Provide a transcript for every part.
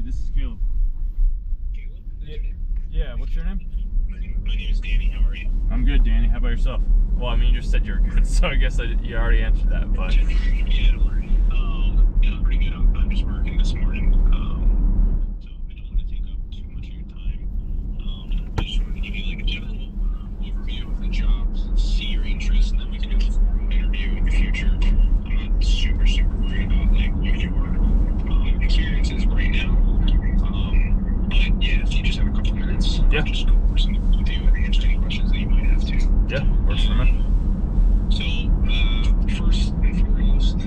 this is Caleb. Caleb? Yeah, what's your name? My name is Danny. How are you? I'm good, Danny. How about yourself? Well, I mean, you just said you're good, so I guess you already answered that, but... Yeah, don't worry. Yeah, I'm pretty good. I'm just working this morning, so I don't want to take up too much of your time. I just wanted to give you like a general overview of the jobs, see your interest, and then we can do a formal interview in the future. I'm not super worried about like what your experiences right now. But yeah, if you just have a couple minutes, Yeah. I'll just go over some with you and answer any questions that you might have to. Yeah, works for me. So, first and foremost,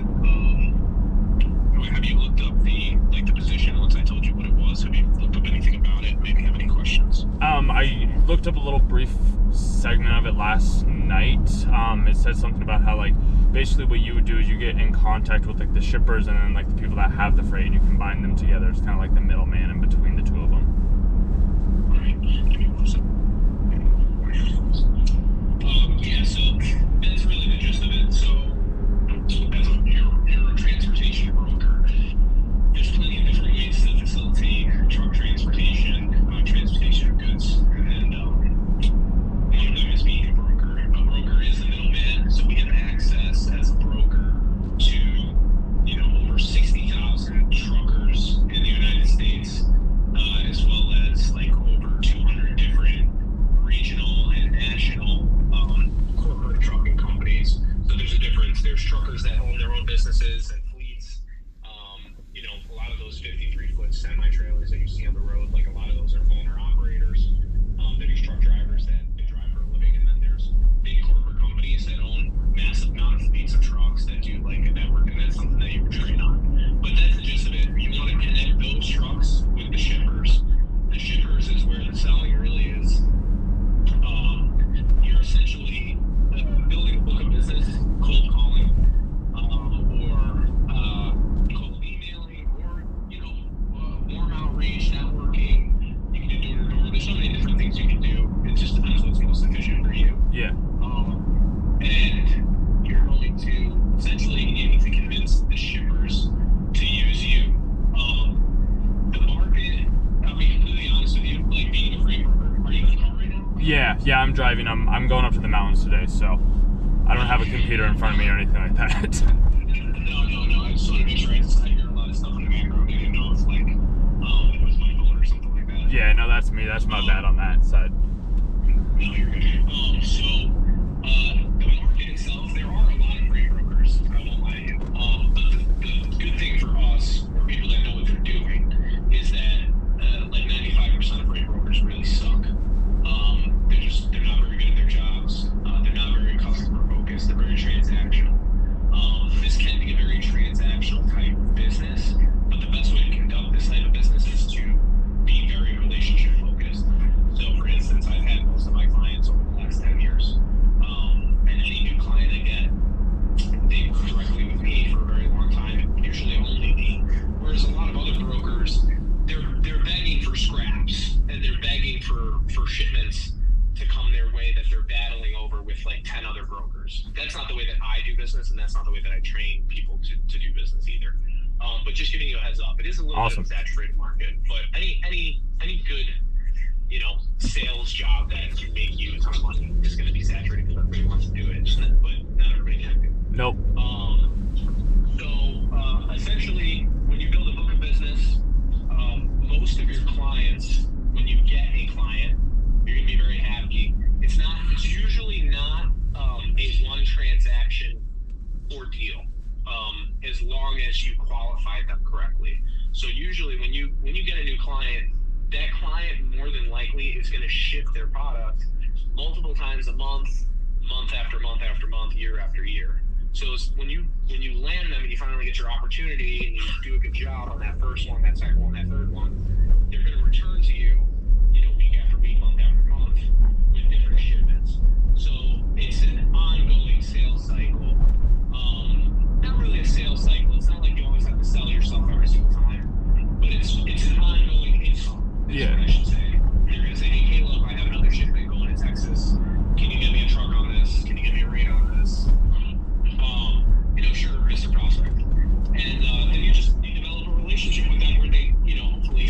have you looked up the position once I told you what it was? Have you looked up anything about it? Maybe have any questions? I looked up a little brief segment of it last night. It said something about how, like, basically what you would do is you get in contact with, like, the shippers and then, like, the people that have the freight, and you combine them together. It's kind of like the middleman in between the two of them. Right. Give me 1 second. Yeah, so that's really the gist of it. So, as you're a transportation broker, there's plenty of different ways to facilitate truck transportation, transportation of goods, and one of them is being a broker. A broker is the middleman, so we have access as a broker to, over 60,000 truckers in the United States, as well as like over 200 different regional and national corporate trucking companies. So there's a difference. There's truckers that own their own businesses and fleets. A lot of those 53-foot semi-trailers that you see on the road, like a lot of those are owner-operators. There's truck drivers that drive for a living, and then there's big corporate companies that own massive amount of fleets of trucks that do like a network, and that's something that you would train on. But that's the gist of it. You want to connect those trucks with the shippers. The shippers is where the selling really is. You're essentially building a book of business, cold calling, or cold emailing, or warm outreach, networking. You can do door-to-door. There's so many different things you can do. It just depends what's most efficient for you. Yeah. And you're going to essentially need to convince the shippers to use you. The market, I'll be completely honest with you, like being a freight broker. Are you in the car right now? Yeah, I'm driving. I'm going up to the mountains today, so I don't have a computer in front of me or anything like that. No. I just want to make sure. I hear a lot of stuff in the background. I didn't know if like it was my phone or something like that. Yeah, no, that's me. That's my bad on that side. No, you're good. The market itself, there are a lot of freight brokers. I won't lie to you. But the good thing for us, or people that know what they're doing, is that like 95% of freight brokers really suck. They're not very good at their jobs. They're not very customer focused. They're very transactional. This can be a very transactional type of business, but the best way to conduct this type of business is to be very relationship focused. So, for instance, I've had most of my clients over the last 10 years, and any new client I get, they work directly with me for a very long time, usually only me. Whereas a lot of other brokers, they're begging for scraps, and they're begging for shipments to come their way that they're battling over with like 10 other brokers. That's not the way that I do business, and that's not the way that I train people to do business either. But just giving you a heads up, it is a little bit of a saturated market, but any good, sales job that can make you a ton of money is going to be saturated because everybody wants to do it, but not everybody can do it. Nope. So essentially, when you build a book of business, most of your clients, when you get a client, you're going to be very happy. It's usually not a one transaction ordeal, as long as you qualify them correctly. So usually when you get a new client, that client more than likely is going to ship their product multiple times a month after month after month, year after year. So when you land them and you finally get your opportunity and you do a good job on that first one, that second one, that third one, they're going to return to you, week after week, month after month with different shipments. So it's an ongoing sales cycle. Not really a sales cycle. It's not like you always have to sell yourself every single time, but it's an ongoing income. Yeah. What I should say. You're going to say, hey, Caleb, I have another shipment going to Texas. Can you get me a truck on this? Can you get me a rate on this? Sure, Mr. Prospect. And then you develop a relationship with them where they, hopefully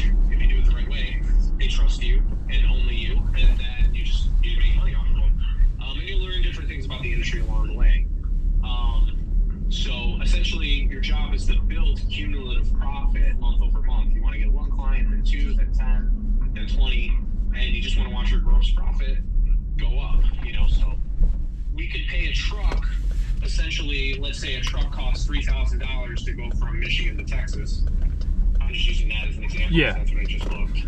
then 2, then 10, then 20, and you just want to watch your gross profit go up, so we could pay a truck, essentially, let's say a truck costs $3,000 to go from Michigan to Texas. I'm just using that as an example. Yeah. That's what I just looked.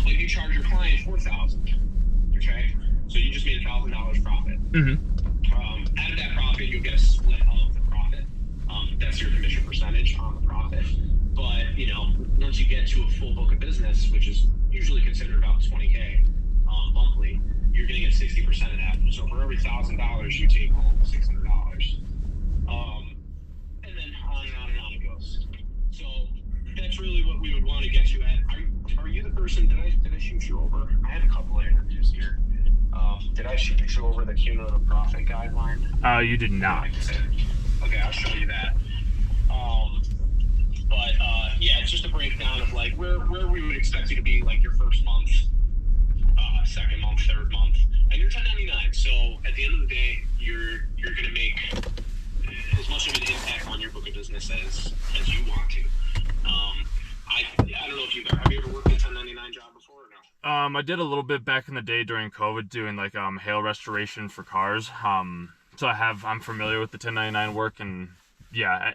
But you charge your client $4,000. Okay, so you just made $1,000 profit. Mm-hmm. Out of that profit, you'll get a split of the profit. That's your commission percentage on the profit. But once you get to a full book of business, which is usually considered about $20K monthly, you're going to get 60% of that. So for every $1,000, you take home $600. And then on and on and on it goes. So that's really what we would want to get you at. Are you the person? Did I shoot you over? I had a couple of interviews here. Did I shoot you over the cumulative profit guideline? You did not. Okay, I'll show you that. Yeah, it's just a breakdown of like where we would expect you to be, like your first month, second month, third month, and you're 1099. So at the end of the day, you're going to make as much of an impact on your book of business as you want to. I don't know if have you ever worked a 1099 job before or no? I did a little bit back in the day during COVID, doing like hail restoration for cars. So I'm familiar with the 1099 work, and yeah,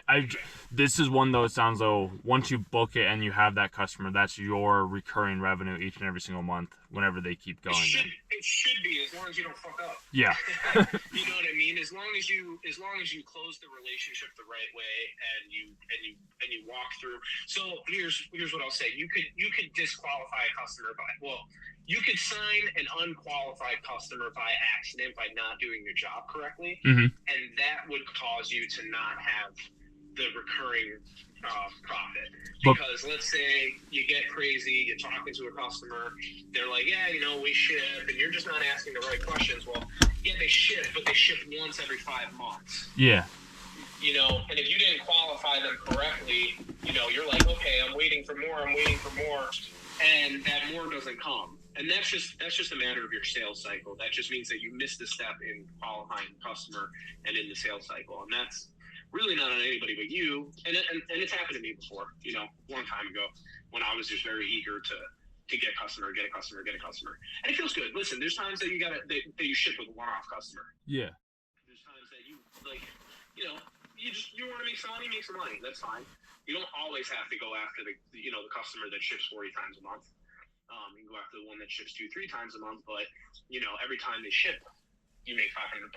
this is one though. It sounds though once you book it and you have that customer, that's your recurring revenue each and every single month. Whenever they keep going, it should be, as long as you don't fuck up. Yeah. You know what I mean? As long as you close the relationship the right way and you walk through. So here's what I'll say. You could disqualify a customer you could sign an unqualified customer by accident by not doing your job correctly, mm-hmm. and that would cause you to not have the recurring profit. Because let's say you get crazy, you're talking to a customer, they're like, yeah, we ship, and you're just not asking the right questions. Well, yeah, they ship, but they ship once every 5 months. Yeah. And if you didn't qualify them correctly, you're like, okay, I'm waiting for more, and that more doesn't come. And that's just a matter of your sales cycle. That just means that you missed a step in qualifying the customer and in the sales cycle. And that's really not on anybody but you. And it's happened to me before, a long time ago, when I was just very eager to get a customer. And it feels good. Listen, there's times that that you ship with a one-off customer. Yeah. There's times that you want to make some money. That's fine. You don't always have to go after the customer that ships 40 times a month. You can go after the one that ships 2-3 times a month, but every time they ship, you make $500 a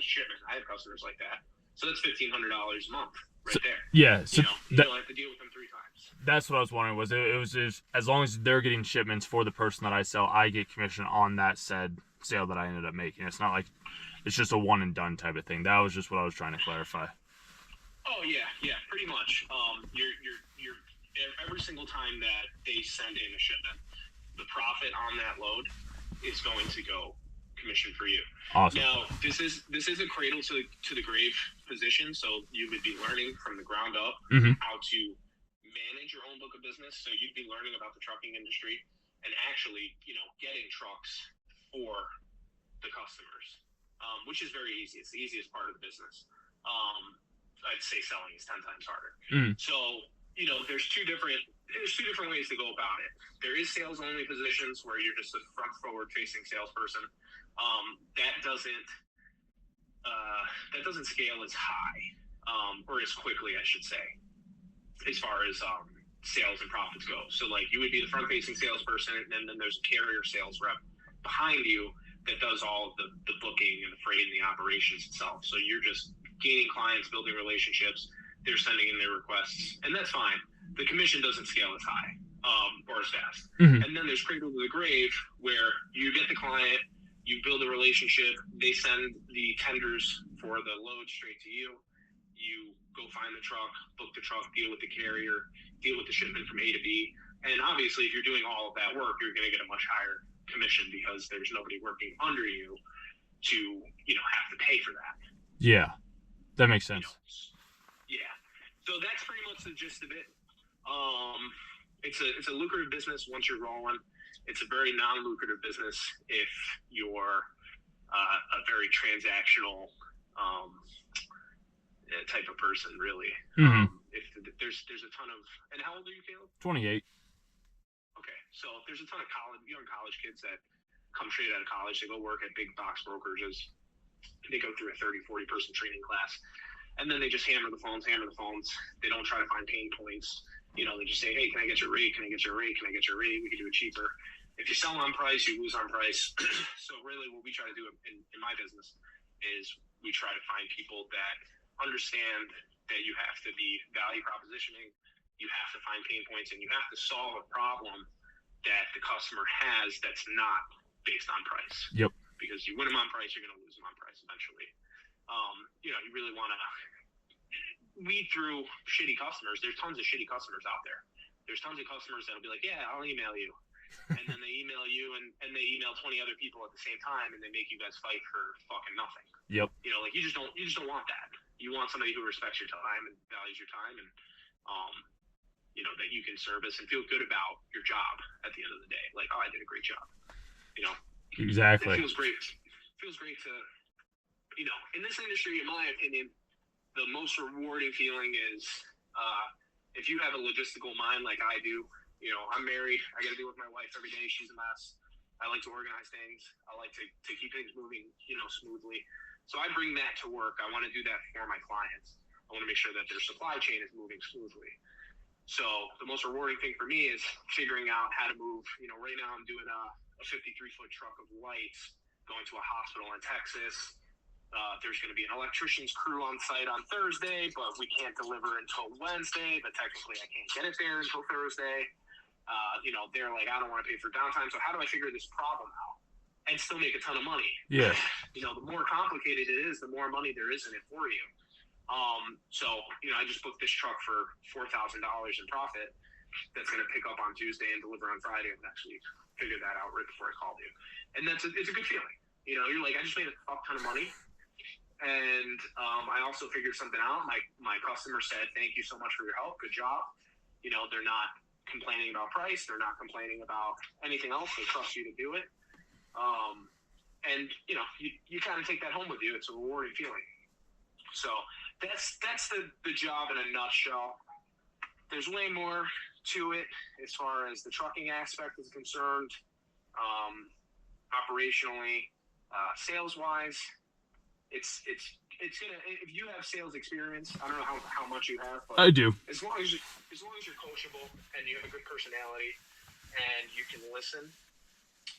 shipment. I have customers like that, so that's $1,500 a month there. Yeah, so you don't have to deal with them 3 times. That's what I was wondering. Was it was as long as they're getting shipments for the person that I sell, I get commission on that said sale that I ended up making. It's not like it's just a one and done type of thing. That was just what I was trying to clarify. Oh yeah, pretty much. You're every single time that they send in a shipment, the profit on that load is going to go commission for you. Awesome. Now, this is a cradle to the grave position, so you would be learning from the ground up mm-hmm. how to manage your own book of business. So you'd be learning about the trucking industry and actually, getting trucks for the customers, which is very easy. It's the easiest part of the business. I'd say selling is 10 times harder. Mm. So, there's two different ways to go about it. There is sales only positions where you're just a front forward facing salesperson. That doesn't scale as high, or as quickly, I should say, as far as sales and profits go. So like you would be the front facing salesperson, and then there's a carrier sales rep behind you that does all of the booking and the freight and the operations itself. So you're just gaining clients, building relationships. They're sending in their requests, and that's fine. The commission doesn't scale as high or as fast. Mm-hmm. And then there's cradle to the grave, where you get the client, you build a relationship, they send the tenders for the load straight to you. You go find the truck, book the truck, deal with the carrier, deal with the shipment from A to B. And obviously, if you're doing all of that work, you're going to get a much higher commission because there's nobody working under you to, have to pay for that. Yeah, that makes sense. Yeah. So that's pretty much the gist of it. It's a lucrative business once you're rolling. It's a very non-lucrative business if you're a very transactional type of person, really. Mm-hmm. If there's a ton of, and how old are you, Caleb? 28. So there's a ton of young college kids that come straight out of college. They go work at big box brokerages. They go through a 30, 40 person training class, and then they just hammer the phones. They don't try to find pain points. They just say, hey, can I get your rate? Can I get your rate? Can I get your rate? We can do it cheaper. If you sell on price, you lose on price. So really what we try to do in my business is we try to find people that understand that you have to be value propositioning, you have to find pain points, and you have to solve a problem that the customer has that's not based on price. Yep. Because you win them on price, you're going to lose them on price eventually. You really want to weed through shitty customers. There's tons of shitty customers out there. There's tons of customers that'll be like, yeah, I'll email you. And then they email you and they email 20 other people at the same time, and they make you guys fight for fucking nothing. Yep. You just don't want that. You want somebody who respects your time and values your time, and that you can service and feel good about your job at the end of the day. Like, oh, I did a great job. Exactly. It feels great. It feels great to, in this industry, in my opinion, the most rewarding feeling is if you have a logistical mind like I do. I'm married. I got to deal with my wife every day. She's a mess. I like to organize things. I like to keep things moving, smoothly. So I bring that to work. I want to do that for my clients. I want to make sure that their supply chain is moving smoothly. So the most rewarding thing for me is figuring out how to move. Right now I'm doing a 53-foot truck of lights going to a hospital in Texas. There's going to be an electrician's crew on site on Thursday, but we can't deliver until Wednesday. But technically I can't get it there until Thursday. They're like, I don't want to pay for downtime. So how do I figure this problem out and still make a ton of money? Yeah. The more complicated it is, the more money there is in it for you. I just booked this truck for $4,000 in profit that's going to pick up on Tuesday and deliver on Friday of next week. Figured that out right before I called you. And it's a good feeling. You're like, I just made a fuck ton of money. And I also figured something out. My customer said, thank you so much for your help. Good job. They're not complaining about price. They're not complaining about anything else. They trust you to do it. You kind of take that home with you. It's a rewarding feeling. So that's the job in a nutshell. There's way more to it as far as the trucking aspect is concerned. Operationally, sales wise, it's gonna, if you have sales experience, I don't know how much you have, but I do. As long as you're coachable and you have a good personality and you can listen,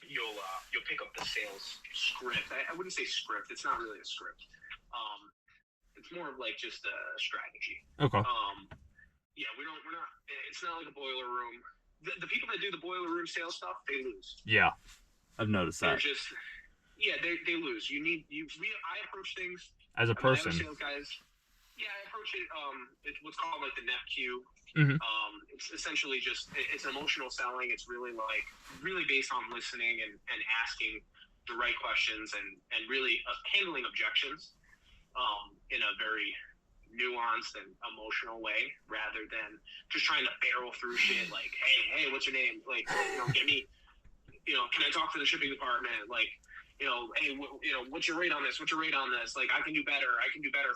you'll pick up the sales script. I wouldn't say script. It's not really a script. It's more of like just a strategy. Okay. We're not. It's not like a boiler room. The people that do the boiler room sales stuff, they lose. Yeah, I've noticed that. They're just. Yeah, they lose. I approach things as a person. Sales guys. Yeah, I approach it. It's what's called like the NEPQ. Mm-hmm. It's essentially just it's emotional selling. It's really based on listening and asking the right questions and really handling objections in a very nuanced and emotional way, rather than just trying to barrel through shit like, hey, what's your name? Like, get me. Can I talk to the shipping department? Like, hey, what's your rate on this? What's your rate on this? Like, I can do better.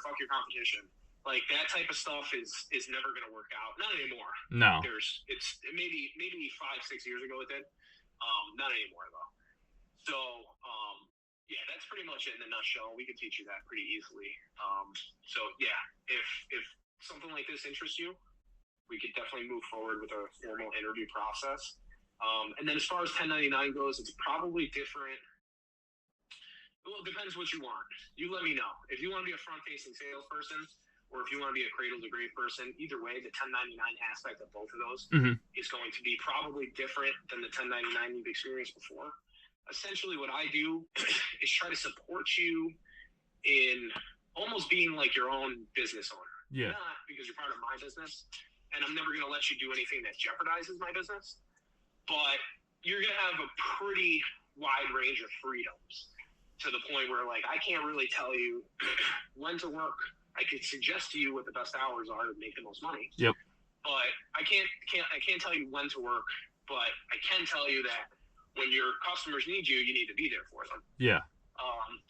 Fuck your competition. Like, that type of stuff is never going to work out. Not anymore. No. It's maybe 5-6 years ago it did. Not anymore though. So, yeah, that's pretty much it in a nutshell. We can teach you that pretty easily. So yeah, if something like this interests you, we could definitely move forward with a formal interview process. And then as far as 1099 goes, it's probably different. Well, it depends what you want. You let me know. If you want to be a front-facing salesperson, or if you want to be a cradle-to-grave person, either way, the 1099 aspect of both of those is going to be probably different than the 1099 you've experienced before. Essentially, what I do is try to support you in almost being like your own business owner. Yeah. Not because you're part of my business, and I'm never going to let you do anything that jeopardizes my business, but you're going to have a pretty wide range of freedoms, to the point where, like, I can't really tell you when to work. I could suggest to you what the best hours are to make the most money. Yep. But I can't tell you when to work, but I can tell you that when your customers need you, you need to be there for them. Yeah.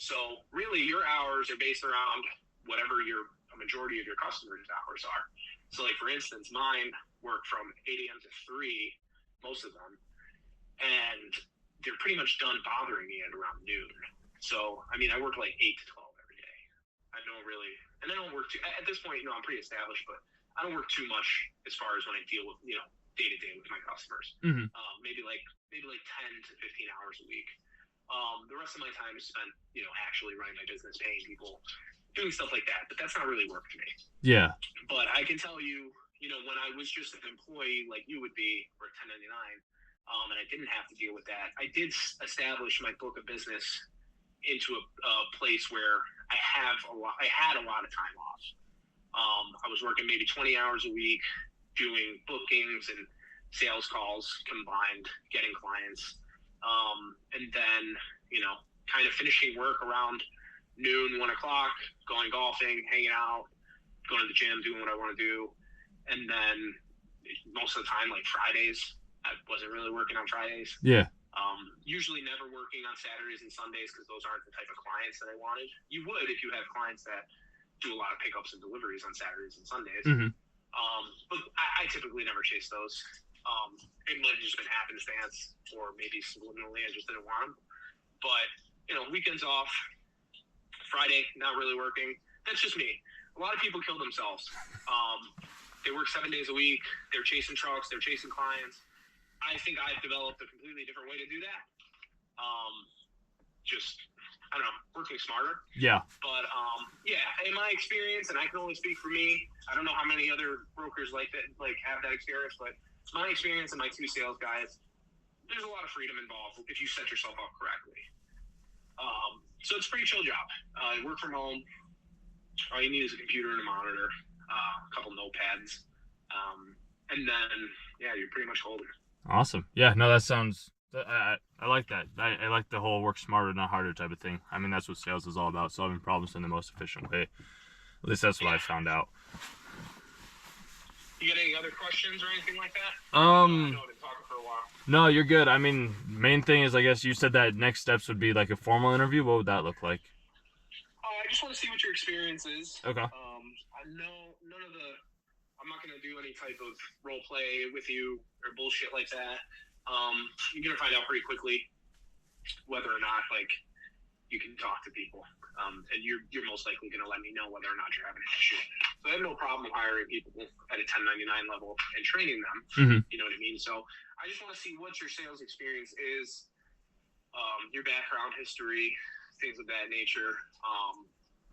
So really your hours are based around whatever a majority of your customers' hours are. So like, for instance, mine work from 8 a.m. to 3, most of them. and they're pretty much done bothering me at around noon. So, I mean, I work like 8 to 12 every day. I don't really, and I don't work too, at this point, I'm pretty established, but I don't work too much as far as when I deal with, day to day with my customers. Mm-hmm. Maybe like 10 to 15 hours a week. The rest of my time is spent, actually running my business, paying people, doing stuff like that. But that's not really work to me. Yeah. But I can tell you, when I was just an employee like you would be, or 1099, and I didn't have to deal with that, I did establish my book of business into a place where I had a lot of time off. I was working maybe 20 hours a week, doing bookings and sales calls combined, getting clients, and then kind of finishing work around noon, 1 o'clock, going golfing, hanging out, going to the gym, doing what I want to do, and then most of the time, like Fridays, I wasn't really working on Fridays. Yeah. Usually never working on Saturdays and Sundays because those aren't the type of clients that I wanted. You would if you have clients that do a lot of pickups and deliveries on Saturdays and Sundays. Mm-hmm. But I typically never chase those. It might have just been happenstance, or maybe subliminally I just didn't want them. But, weekends off, Friday, not really working. That's just me. A lot of people kill themselves. They work 7 days a week. They're chasing trucks. They're chasing clients. I think I've developed a completely different way to do that. I don't know, working smarter. Yeah. But, in my experience, and I can only speak for me, I don't know how many other brokers like that, have that experience, but my experience and my two sales guys, there's a lot of freedom involved if you set yourself up correctly. So it's a pretty chill job. You work from home. All you need is a computer and a monitor, a couple notepads, and then, you're pretty much golden. Awesome. Yeah, no, that sounds, I like that. I like the whole work smarter, not harder type of thing. I mean, that's what sales is all about, solving problems in the most efficient way. At least that's what I found out. You got any other questions or anything like that? I know I've been talking for a while. No, you're good. I mean, main thing is, I guess you said that next steps would be like a formal interview. What would that look like? I just want to see what your experience is. Okay. I know I'm not going to do any type of role play with you or bullshit like that. You're going to find out pretty quickly whether or not, you can talk to people. And you're most likely going to let me know whether or not you're having an issue. So I have no problem hiring people at a 1099 level and training them. Mm-hmm. You know what I mean? So I just want to see what your sales experience is, your background history, things of that nature,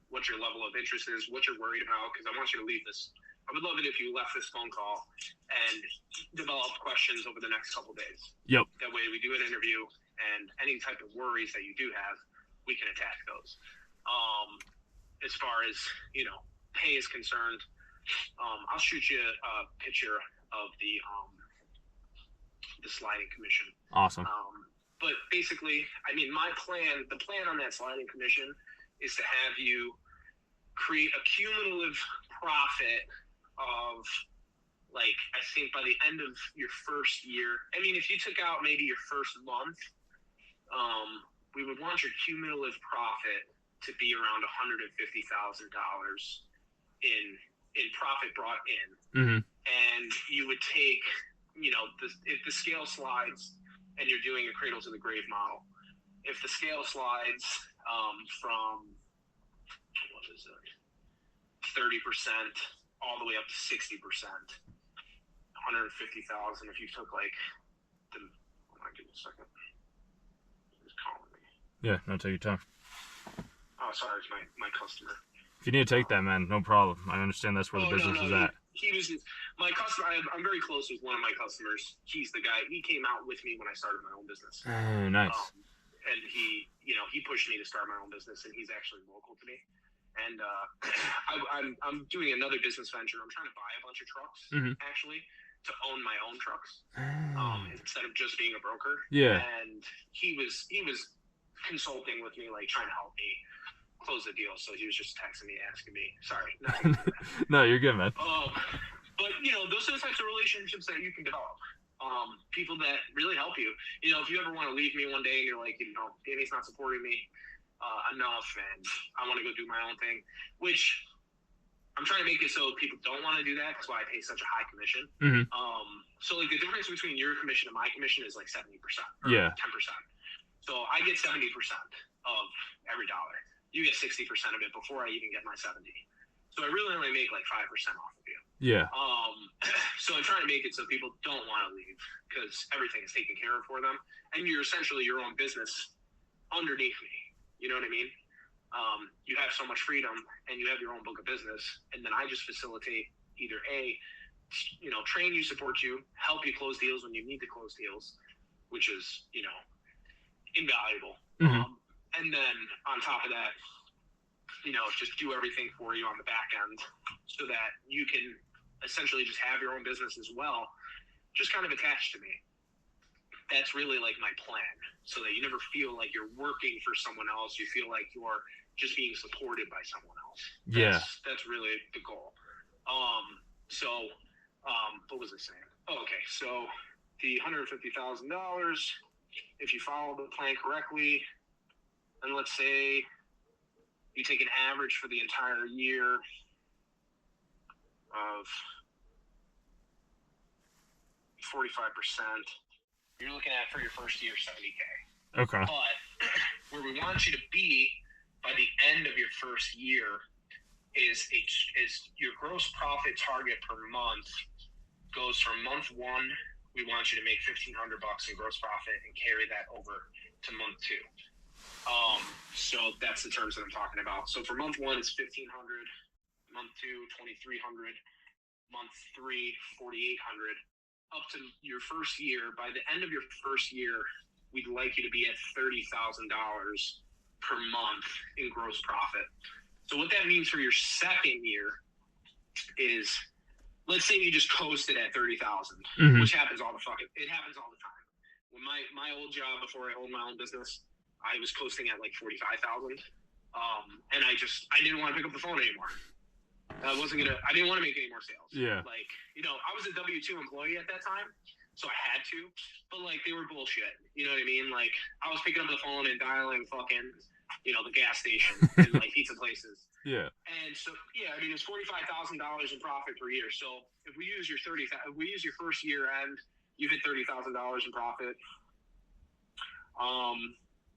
what your level of interest is, what you're worried about, because I want you to leave this. I would love it if you left this phone call and developed questions over the next couple of days. Yep. That way we do an interview, and any type of worries that you do have, we can attack those. As far as, pay is concerned, I'll shoot you a picture of the sliding commission. Awesome. But basically, I mean, the plan on that sliding commission is to have you create a cumulative profit of, I think by the end of your first year, I mean, if you took out maybe your first month, we would want your cumulative profit to be around $150,000 in profit brought in. Mm-hmm. And you would take, if the scale slides and you're doing a cradle to the grave model, if the scale slides from, 30% all the way up to 60%, 150,000, if you took hold on, give me a second. He's calling me. Yeah, no, take your time. Oh, sorry, it's my customer. If you need to take that, man, no problem. I understand that's where the business is at. He was my customer. I'm very close with one of my customers. He's the guy. He came out with me when I started my own business. Nice. And he pushed me to start my own business, and he's actually local to me. And I'm doing another business venture. I'm trying to buy a bunch of trucks, actually, to own my own trucks, instead of just being a broker. Yeah. And he was consulting with me, trying to help me close the deal. So he was just texting me, asking me. Sorry. No, you're good, man. But those are the types of relationships that you can develop. People that really help you. If you ever want to leave me one day and you're like, Danny's not supporting me enough, and I want to go do my own thing, which I'm trying to make it so people don't want to do that. That's why I pay such a high commission. Mm-hmm. So like the difference between your commission and my commission is like 70%. Or Yeah. 10%. So I get 70% of every dollar. You get 60% of it before I even get my 70. So I really only make like 5% off of you. Yeah. So I'm trying to make it so people don't want to leave because everything is taken care of for them, and you're essentially your own business underneath me. You know what I mean? You have so much freedom, and you have your own book of business, and then I just facilitate either train you, support you, help you close deals when you need to close deals, which is invaluable. Mm-hmm. And then on top of that, just do everything for you on the back end so that you can essentially just have your own business as well, just kind of attached to me. That's really like my plan, so that you never feel like you're working for someone else. You feel like you're just being supported by someone else. That's really the goal. What was I saying? Oh, okay. So the $150,000, if you follow the plan correctly, and let's say you take an average for the entire year of 45%, you're looking at for your first year $70K. Okay. But where we want you to be by the end of your first year is your gross profit target per month goes from month 1. We want you to make $1,500 in gross profit and carry that over to month 2. So that's the terms that I'm talking about. So for month 1, it's $1,500. Month 2, $2,300. Month 3, $4,800. Up to your first year. By the end of your first year, we'd like you to be at $30,000 per month in gross profit. So what that means for your second year is, let's say you just coasted at 30,000, Mm-hmm. which happens all the time. When my old job before I owned my own business, I was coasting at like 45,000, and I didn't want to pick up the phone anymore. I didn't want to make any more sales. Yeah. Like, I was a W-2 employee at that time, so I had to, but like they were bullshit. You know what I mean? Like I was picking up the phone and dialing fucking, the gas station and like pizza places. Yeah. And so, it's $45,000 in profit per year. So if we use your first year end, you hit $30,000 in profit.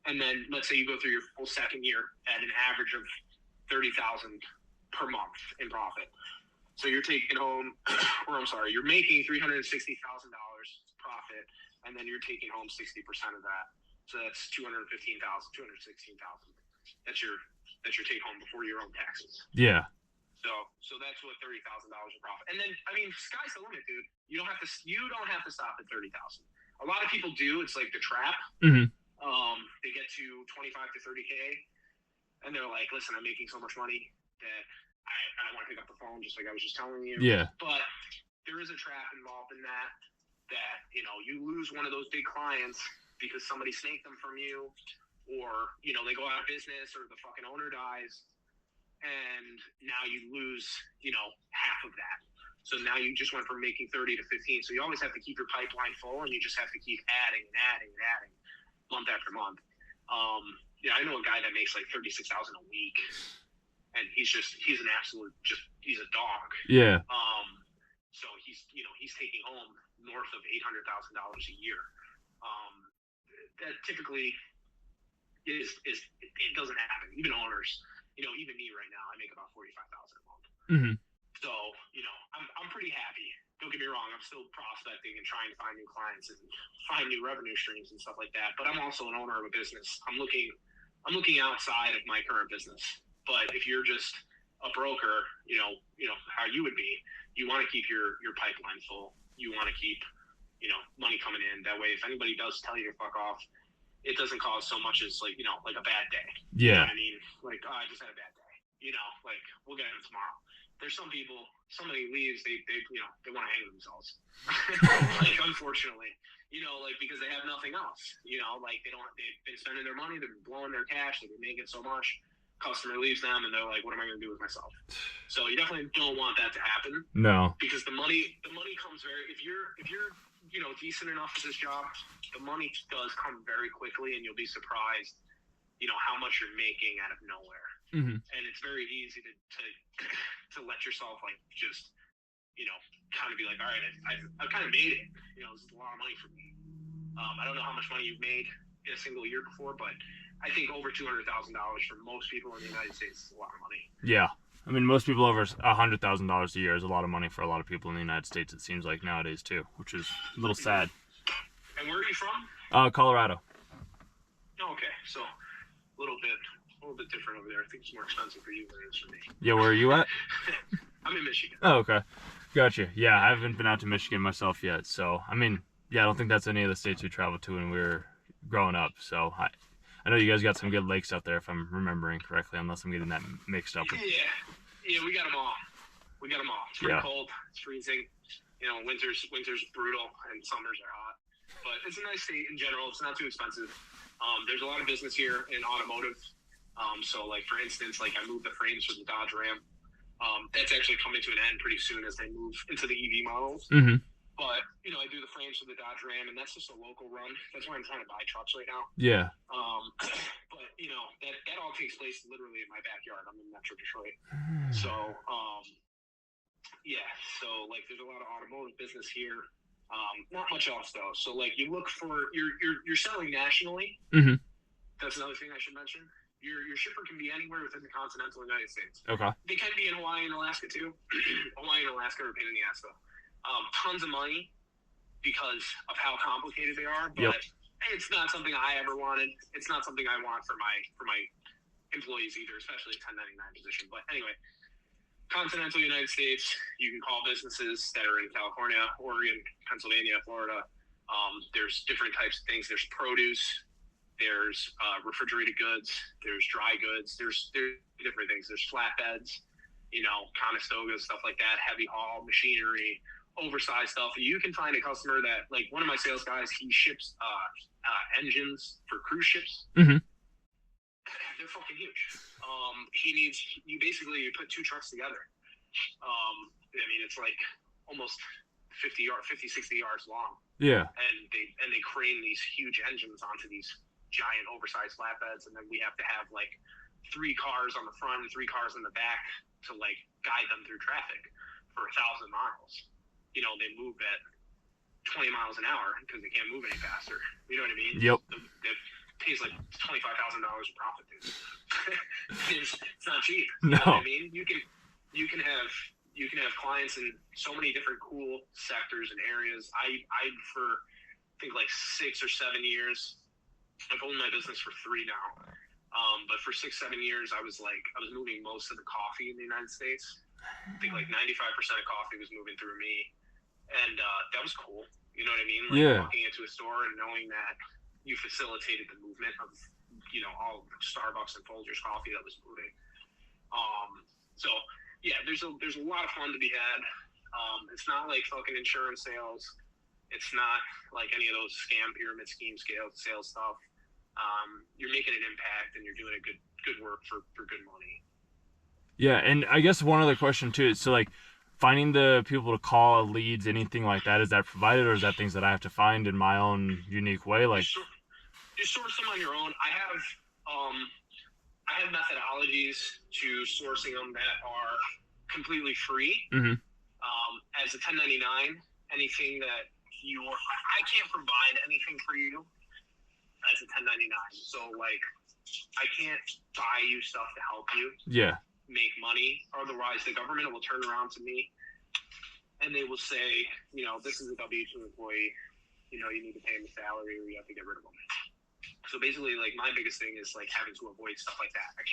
And then let's say you go through your full second year at an average of 30,000 per month in profit. So you're taking home, you're making $360,000 profit, and then you're taking home 60% of that. So that's $216,000. That's your take home before your own taxes. Yeah. So that's what $30,000 in profit. And then sky's the limit, dude. You don't have to stop at 30,000. A lot of people do. It's like the trap. Mm-hmm. They get to 25 to 30K, and they're like, "Listen, I'm making so much money that I want to pick up the phone," just like I was just telling you. Yeah. But there is a trap involved in that you lose one of those big clients because somebody snaked them from you, or they go out of business, or the fucking owner dies, and now you lose half of that. So now you just went from making 30 to 15. So you always have to keep your pipeline full, and you just have to keep adding and adding and adding month after month. I know a guy that makes like 36,000 a week, and he's an absolute he's a dog. Yeah. So he's taking home north of $800,000 a year. That typically is it doesn't happen. Even owners, even me right now, I make about $45,000 a month. Mm-hmm. So I'm pretty happy. Don't get me wrong, I'm still prospecting and trying to find new clients and find new revenue streams and stuff like that. But I'm also an owner of a business. I'm looking outside of my current business. But if you're just a broker, how you would be, you want to keep your pipeline full. You want to keep, money coming in. That way, if anybody does tell you to fuck off, it doesn't cause so much as like a bad day. Yeah. You know what I mean? Like, I just had a bad day. Like we'll get it tomorrow. There's some people, somebody leaves, they want to hang themselves. Like, unfortunately, because they have nothing else, like they've been spending their money, they've been blowing their cash, they've been making so much, customer leaves them, and they're like, what am I going to do with myself? So you definitely don't want that to happen. No. Because the money comes if you're decent enough at this job, the money does come very quickly, and you'll be surprised, how much you're making out of nowhere. Mm-hmm. and it's very easy to let yourself like just kind of be like, all right, I've kind of made it. This is a lot of money for me. I don't know how much money you've made in a single year before, but I think over $200,000 for most people in the United States is a lot of money. Yeah. I mean, most people over $100,000 a year is a lot of money for a lot of people in the United States, it seems like nowadays too, which is a little sad. And where are you from? Colorado. Oh, okay, so a little bit different over there. I think it's more expensive for you than it is for me. Yeah, where are you at? I'm in Michigan. Oh, okay. Gotcha. Yeah, I haven't been out to Michigan myself yet, so I mean, yeah, I don't think that's any of the states we traveled to when we were growing up. So I know you guys got some good lakes out there, if I'm remembering correctly, unless I'm getting that mixed up. Yeah, we got them all. It's pretty cold. It's freezing. Winter's brutal and summers are hot. But it's a nice state in general. It's not too expensive. There's a lot of business here in automotive. So like for instance, like I moved the frames for the Dodge Ram. That's actually coming to an end pretty soon as they move into the EV models. Mm-hmm. But I do the frames for the Dodge Ram, and that's just a local run. That's why I'm trying to buy trucks right now. Yeah. But that all takes place literally in my backyard. I'm in Metro Detroit. So so like there's a lot of automotive business here. Not much else though. So like you look for you're selling nationally. Mm-hmm. That's another thing I should mention. Your shipper can be anywhere within the continental United States. Okay. They can be in Hawaii and Alaska too. Hawaii and Alaska are a pain in the ass though. Tons of money because of how complicated they are, but it's not something I ever wanted. It's not something I want for my employees either, especially a 1099 position. But anyway, continental United States, you can call businesses that are in California, Oregon, Pennsylvania, Florida. There's different types of things. There's produce. There's refrigerated goods. There's dry goods. There's different things. There's flatbeds, Conestoga, stuff like that, heavy haul, machinery, oversized stuff. You can find a customer that, like one of my sales guys, he ships engines for cruise ships. Mm-hmm. They're fucking huge. You put two trucks together. I mean, it's like almost 60 yards long. Yeah. And they crane these huge engines onto these giant oversized flatbeds, and then we have to have like 3 cars on the front and 3 cars in the back to like guide them through traffic for 1,000 miles. They move at 20 miles an hour because they can't move any faster. You know what I mean? Yep. It pays like $25,000 a profit, dude. It's not cheap. No. You know what I mean? You can have clients in so many different cool sectors and areas. I for I think like 6 or 7 years. I've owned my business for 3 now. But for 6-7 years, I was moving most of the coffee in the United States. I think like 95% of coffee was moving through me. And that was cool. You know what I mean? Walking into a store and knowing that you facilitated the movement of, all Starbucks and Folgers coffee that was moving. So yeah, there's a lot of fun to be had. It's not like fucking insurance sales. It's not like any of those scam pyramid scheme sales stuff. You're making an impact and you're doing a good work for good money. Yeah, and I guess one other question too is, so like finding the people to call, leads, anything like that, is that provided, or is that things that I have to find in my own unique way? Like you source them on your own. I have methodologies to sourcing them that are completely free. Mm-hmm. As a 1099, anything that I can't provide anything for you as a 1099. So like, I can't buy you stuff to help you. Yeah. Make money. Otherwise, the government will turn around to me and they will say, this is a W-2 employee. You need to pay him a salary or you have to get rid of him. So basically, like, my biggest thing is like having to avoid stuff like that. I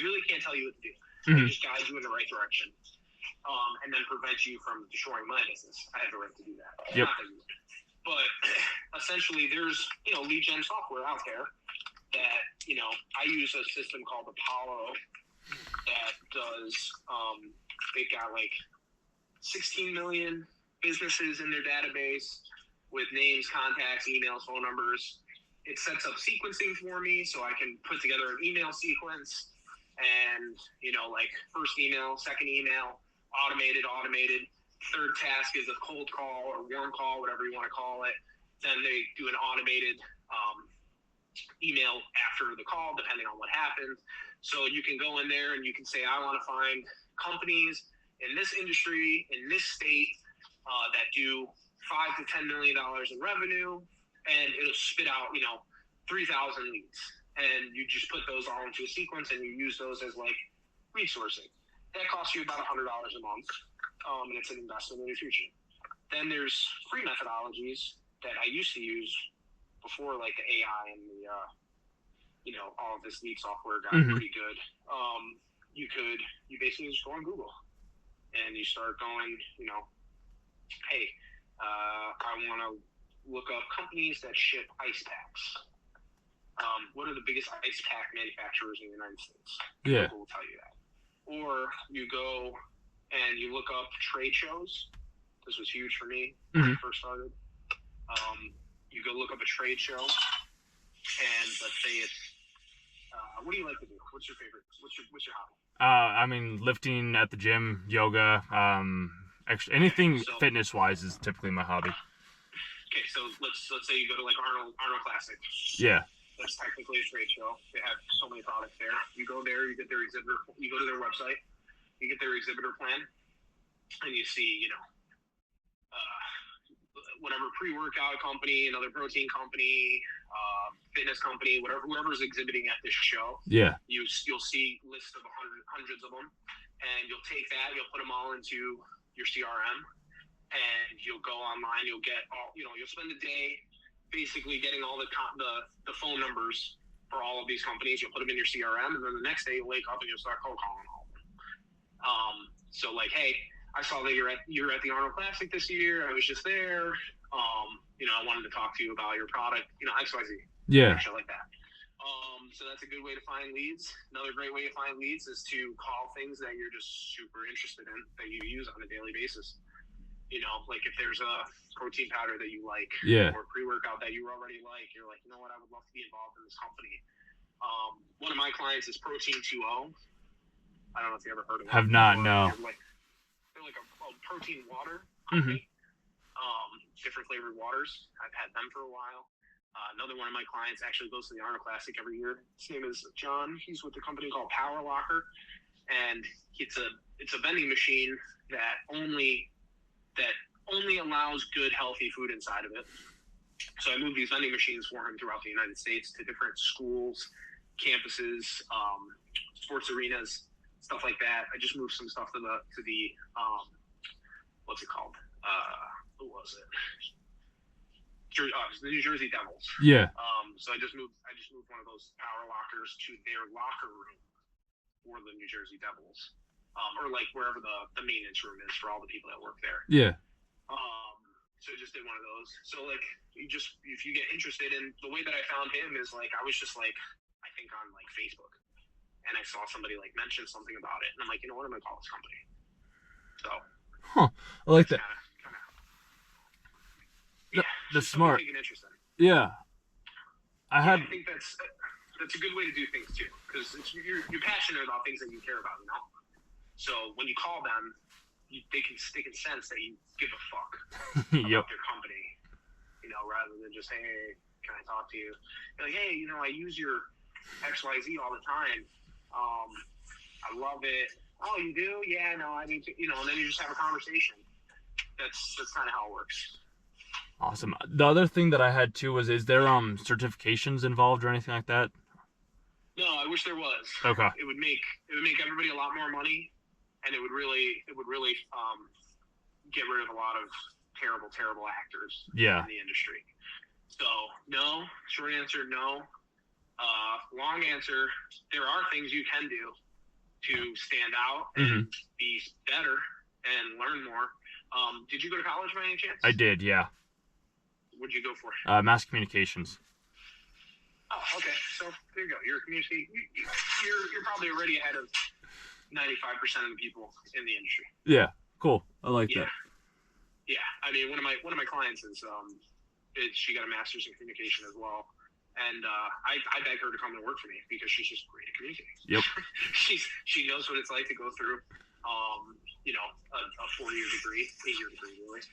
really can't tell you what to do. Mm-hmm. I just guide you in the right direction. And then prevent you from destroying my business. I have the right to do that. Yep. Not that you would. But essentially, there's lead gen software out there that I use a system called Apollo that does. They've got like 16 million businesses in their database with names, contacts, emails, phone numbers. It sets up sequencing for me, so I can put together an email sequence, and like first email, second email, automated. Third task is a cold call or warm call, whatever you want to call it. Then they do an automated email after the call, depending on what happens. So you can go in there and you can say, I want to find companies in this industry, in this state, that do $5 to $10 million in revenue, and it'll spit out, 3,000 leads. And you just put those all into a sequence and you use those as like resourcing. That costs you about $100 a month, and it's an investment in your future. Then there's free methodologies that I used to use before, like the AI and the, all of this lead software got pretty good. You basically just go on Google and you start going, hey, I want to look up companies that ship ice packs. What are the biggest ice pack manufacturers in the United States? Yeah. Google will tell you that. Or you go and you look up trade shows. This was huge for me when I first started. You go look up a trade show, and let's say it's, what do you like to do? What's your favorite? What's your hobby? Lifting at the gym, yoga, anything fitness-wise is typically my hobby. Okay, so let's say you go to like Arnold Classic. Yeah. That's technically a trade show. They have so many products there. You go there, you get their exhibitor. You go to their website, you get their exhibitor plan, and you see, whatever pre-workout company, another protein company, fitness company, whoever's exhibiting at this show. Yeah. You'll see lists of hundreds of them, and you'll take that, you'll put them all into your CRM, and you'll go online. You'll get all, you'll spend the day basically getting all the phone numbers for all of these companies. You'll put them in your CRM, and then the next day you'll wake up and you'll start cold calling all of them. So like, hey, I saw that you're at the Arnold Classic this year. I was just there. I wanted to talk to you about your product, XYZ. Yeah. Shit like that. So that's a good way to find leads. Another great way to find leads is to call things that you're just super interested in, that you use on a daily basis. Like if there's a protein powder that you like, or pre-workout that you already like, you're like, you know what, I would love to be involved in this company. One of my clients is Protein 2O. I don't know if you ever heard of it. Have not, no. They're like a protein water company. Different flavored waters. I've had them for a while. Another one of my clients actually goes to the Arnold Classic every year. His name is John. He's with a company called Power Locker, and it's a vending machine that only allows good, healthy food inside of it. So I moved these vending machines for him throughout the United States to different schools, campuses, sports arenas, stuff like that. I just moved some stuff to the what's it called? Who was it? The New Jersey Devils. Yeah. So I just moved one of those Power Lockers to their locker room for the New Jersey Devils, or like wherever the maintenance room is for all the people that work there. Yeah. So I just did one of those. So like, if you get interested in, the way that I found him is like, I was just like, I think on like Facebook, and I saw somebody like mention something about it, and I'm like, you know what, I'm gonna call this company. So. I like that. Yeah, that's smart. Interesting. Yeah. I think that's a good way to do things too, because you're passionate about things that you care about, So when you call them, they can sense that you give a fuck about their company, rather than just, hey, can I talk to you? You're like, hey, I use your XYZ all the time. I love it. Oh, you do? Yeah, no, I do too. And then you just have a conversation. That's kind of how it works. Awesome. The other thing that I had too was, is there certifications involved or anything like that? No, I wish there was. Okay. It would make everybody a lot more money, and it would really get rid of a lot of terrible actors in the industry. So no, short answer, no. Long answer, there are things you can do to stand out and be better and learn more. Did you go to college by any chance? I did, yeah. What'd you go for? Mass communications. Oh, okay. So there you go. You're probably already ahead of 95% of the people in the industry. Yeah, cool. I like that. Yeah, I mean, one of my clients is she got a master's in communication as well, and I begged her to come and work for me because she's just great at communicating. Yep. she knows what it's like to go through, a 4-year degree, 8-year degree really,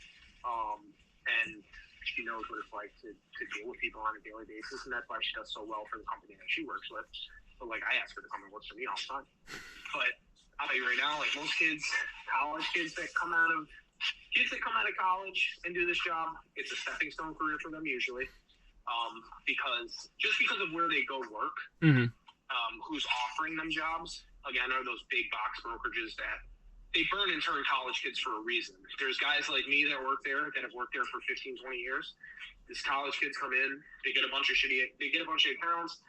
and She knows what it's like to deal with people on a daily basis, and that's why she does so well for the company that she works with. But like, I ask her to come and work for me all the time. But I'll tell you right now, like most kids, college kids that come out of college and do this job, it's a stepping stone career for them usually. Because of where they go work, who's offering them jobs, again, are those big box brokerages that they burn and turn college kids for a reason. There's guys like me that work there that have worked there for 15, 20 years. These college kids come in, they get a bunch of accounts.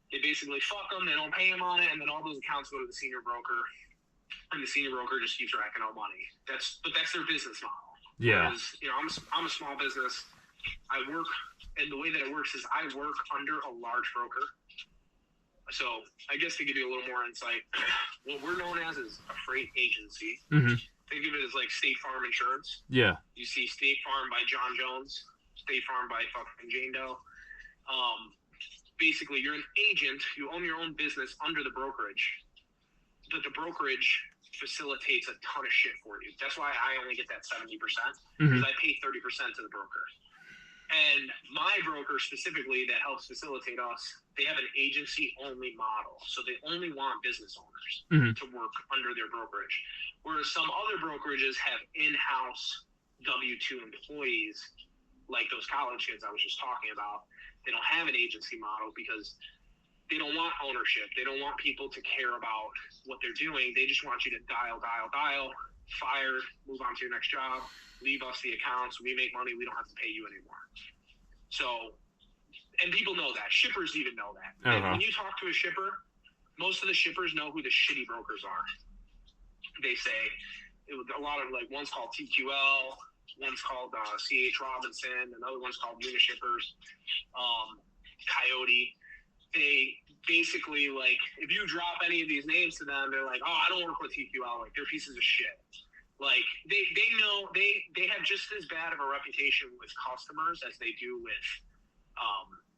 They basically fuck them, they don't pay them on it, and then all those accounts go to the senior broker, and the senior broker just keeps racking out money. That's their business model. Yeah. Whereas, I'm a small business. I work, and the way that it works is I work under a large broker. So I guess to give you a little more insight, what we're known as is a freight agency. Think of it as like State Farm Insurance. Yeah. You see State Farm by John Jones, State Farm by fucking Jane Doe. Basically, you're an agent. You own your own business under the brokerage, but the brokerage facilitates a ton of shit for you. That's why I only get that 70%, because I pay 30% to the broker. And my broker specifically that helps facilitate us, they have an agency-only model. So they only want business owners to work under their brokerage. Whereas some other brokerages have in-house W-2 employees, like those college kids I was just talking about. They don't have an agency model because they don't want ownership. They don't want people to care about what they're doing. They just want you to dial, fire, move on to your next job, leave us the accounts. We make money. We don't have to pay you anymore. So, and people know that. Shippers even know that. When you talk to a shipper, most of the shippers know who the shitty brokers are. They say, a lot of like, one's called TQL, one's called C.H. Robinson, another one's called Unishippers, Coyote. They basically, like, if you drop any of these names to them, they're like, oh, I don't work with TQL. Like, they're pieces of shit. Like, they know they have just as bad of a reputation with customers as they do with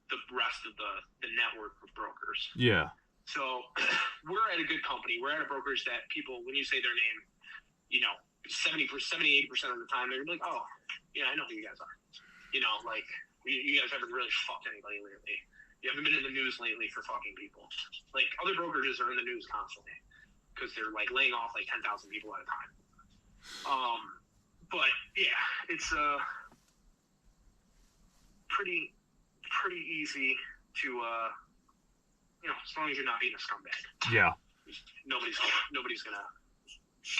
the rest of the network of brokers. Yeah. So we're at a good company. We're at a brokerage that people, when you say their name, 70, 80% of the time, they're like, oh, yeah, I know who you guys are. Like, you guys haven't really fucked anybody lately. You haven't been in the news lately for fucking people. Like, other brokerages are in the news constantly because they're, like, laying off, like, 10,000 people at a time. But, yeah, it's pretty easy to, as long as you're not being a scumbag. Yeah. Nobody's gonna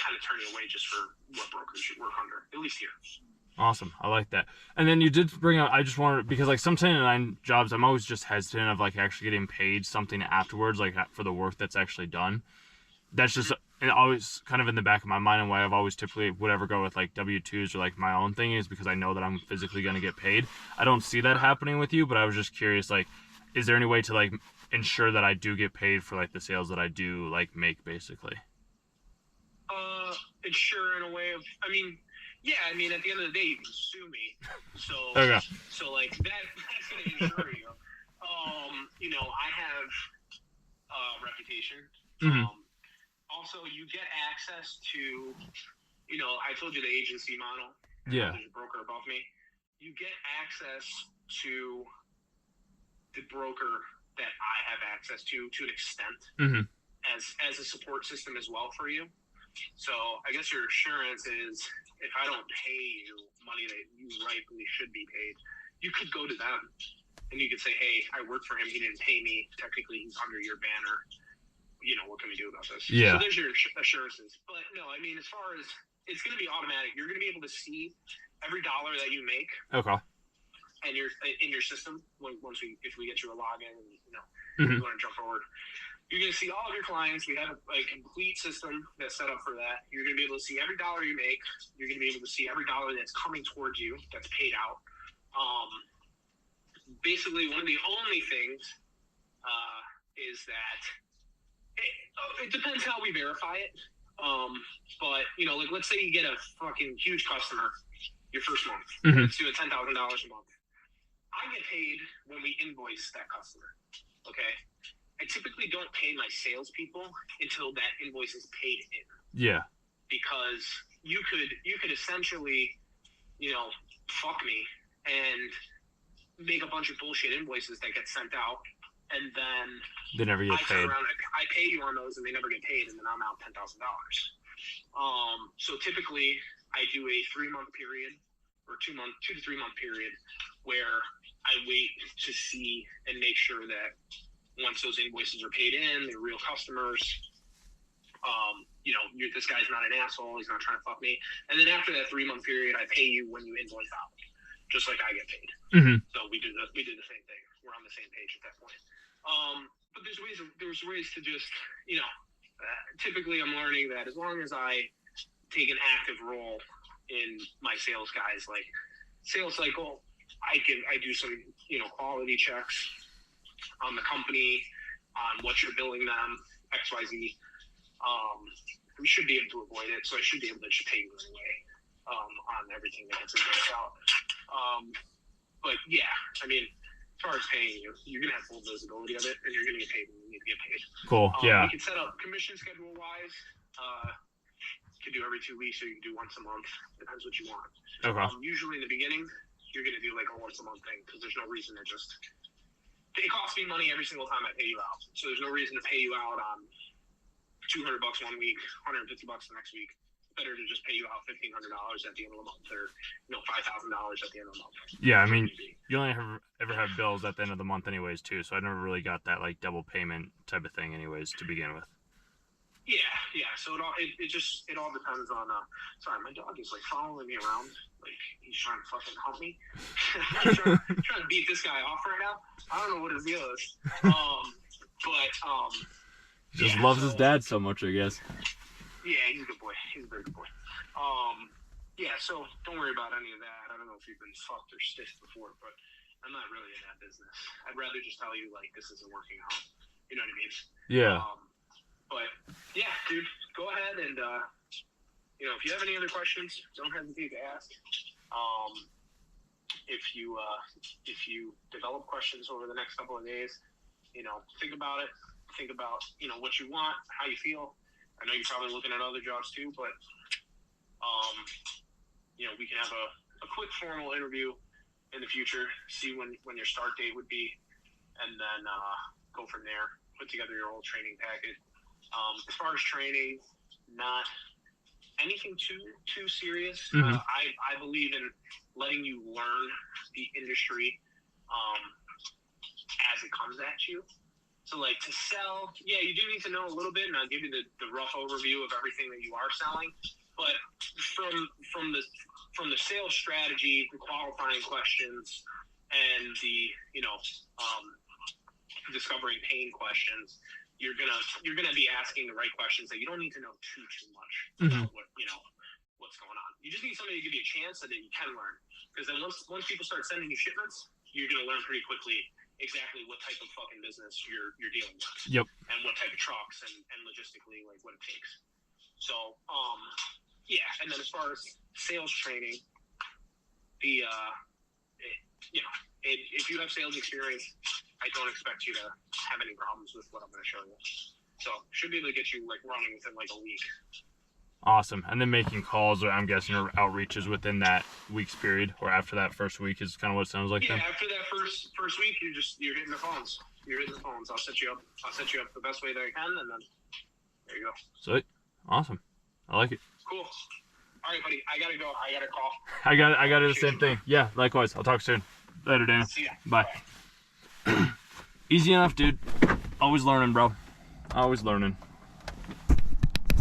kind of turn you away just for what brokers you work under, at least here. Awesome. I like that. And then you did bring up, I just wanted, because like some 1099 jobs, I'm always just hesitant of like actually getting paid something afterwards, like for the work that's actually done. That's just always kind of in the back of my mind, and why I've always typically would ever go with like W-2s or like my own thing is because I know that I'm physically going to get paid. I don't see that happening with you, but I was just curious, like, is there any way to like ensure that I do get paid for like the sales that I do like make basically? Ensure in a way of, at the end of the day, you can sue me. So, okay. So like that's going to insure you. I have a reputation. Also, you get access to, I told you the agency model. Yeah. There's a broker above me. You get access to the broker that I have access to an extent as a support system as well for you. So I guess your assurance is if I don't pay you money that you rightfully should be paid, you could go to them and you could say, hey, I worked for him. He didn't pay me. Technically, he's under your banner. What can we do about this? Yeah. So there's your assurances. But no, as far as it's going to be automatic, you're going to be able to see every dollar that you make. Okay. And you're in your system if we get you a login and you want to jump forward. You're going to see all of your clients. We have a complete system that's set up for that. You're going to be able to see every dollar you make. You're going to be able to see every dollar that's coming towards you, that's paid out. Basically, one of the only things is that it depends how we verify it. But, like, let's say you get a fucking huge customer your first month. Let's do $10,000 a month. I get paid when we invoice that customer, okay? I typically don't pay my salespeople until that invoice is paid in. Yeah. Because you could essentially, fuck me and make a bunch of bullshit invoices that get sent out, and then They never get I turn paid. around, I pay you on those, and they never get paid, and then I'm out $10,000. So typically, I do a 3-month period or 2 to 3 month period where I wait to see and make sure that once those invoices are paid in, they're real customers. This guy's not an asshole. He's not trying to fuck me. And then after that 3-month period, I pay you when you invoice out, just like I get paid. Mm-hmm. So we do the same thing. We're on the same page at that point. But there's ways to just, typically I'm learning that as long as I take an active role in my sales guys, like sales cycle, I do some, quality checks on the company, on what you're billing them, XYZ. We should be able to avoid it, so I should be able to just pay you anyway on everything that gets invoiced out. But yeah, I mean, as far as paying you, you're gonna have full visibility of it, and you're gonna get paid when you need to get paid. Cool. Yeah. We can set up commission schedule wise. You can do every 2 weeks, or you can do once a month. Depends what you want. Okay. Usually in the beginning, you're gonna do like a once a month thing because there's no reason to just. It costs me money every single time I pay you out, so there's no reason to pay you out on $200 1 week, $150 the next week. Better to just pay you out $1,500 at the end of the month, or $5,000 at the end of the month. Yeah, I mean, you only ever have bills at the end of the month, anyways, too. So I never really got that like double payment type of thing, anyways, to begin with. Yeah. So it all depends on. Sorry, my dog is like following me around, like he's trying to fucking hump me. trying to beat this guy off right now. I don't know what his deal is. Just loves his dad so much, I guess. Yeah, he's a good boy. He's a very good boy. So don't worry about any of that. I don't know if you've been fucked or stiffed before, but I'm not really in that business. I'd rather just tell you, like, this isn't working out. You know what I mean? Yeah. But, yeah, dude, go ahead and, if you have any other questions, don't hesitate to ask. If you develop questions over the next couple of days, think about it. Think about, what you want, how you feel. I know you're probably looking at other jobs too, but, we can have a quick formal interview in the future, see when your start date would be, and then go from there, put together your whole training package. As far as training, not anything too serious. Mm-hmm. I believe in letting you learn the industry as it comes at you. So, like, to sell, yeah, you do need to know a little bit, and I'll give you the rough overview of everything that you are selling. But from the sales strategy, the qualifying questions, and the discovering pain questions, you're gonna be asking the right questions that you don't need to know too much about what's going on. You just need somebody to give you a chance so that you can learn. Because then once people start sending you shipments, you're gonna learn pretty quickly exactly what type of fucking business you're dealing with. Yep. And what type of trucks and logistically, like, what it takes. So, and then as far as sales training, if you have sales experience, I don't expect you to have any problems with what I'm going to show you. So, should be able to get you, like, running within, like, a week. Awesome. And then making calls, or I'm guessing, or outreaches within that week's period, or after that first week is kind of what it sounds like. Yeah, then? after that first week, you're hitting the phones. I'll set you up the best way that I can, and then there you go. Sweet. Awesome. I like it. Cool. All right, buddy. I gotta go. I got a call. I got to do the same thing. Yeah, likewise. I'll talk soon. Later, Dana. See ya. Bye. Easy enough, dude. Always learning, bro. Always learning.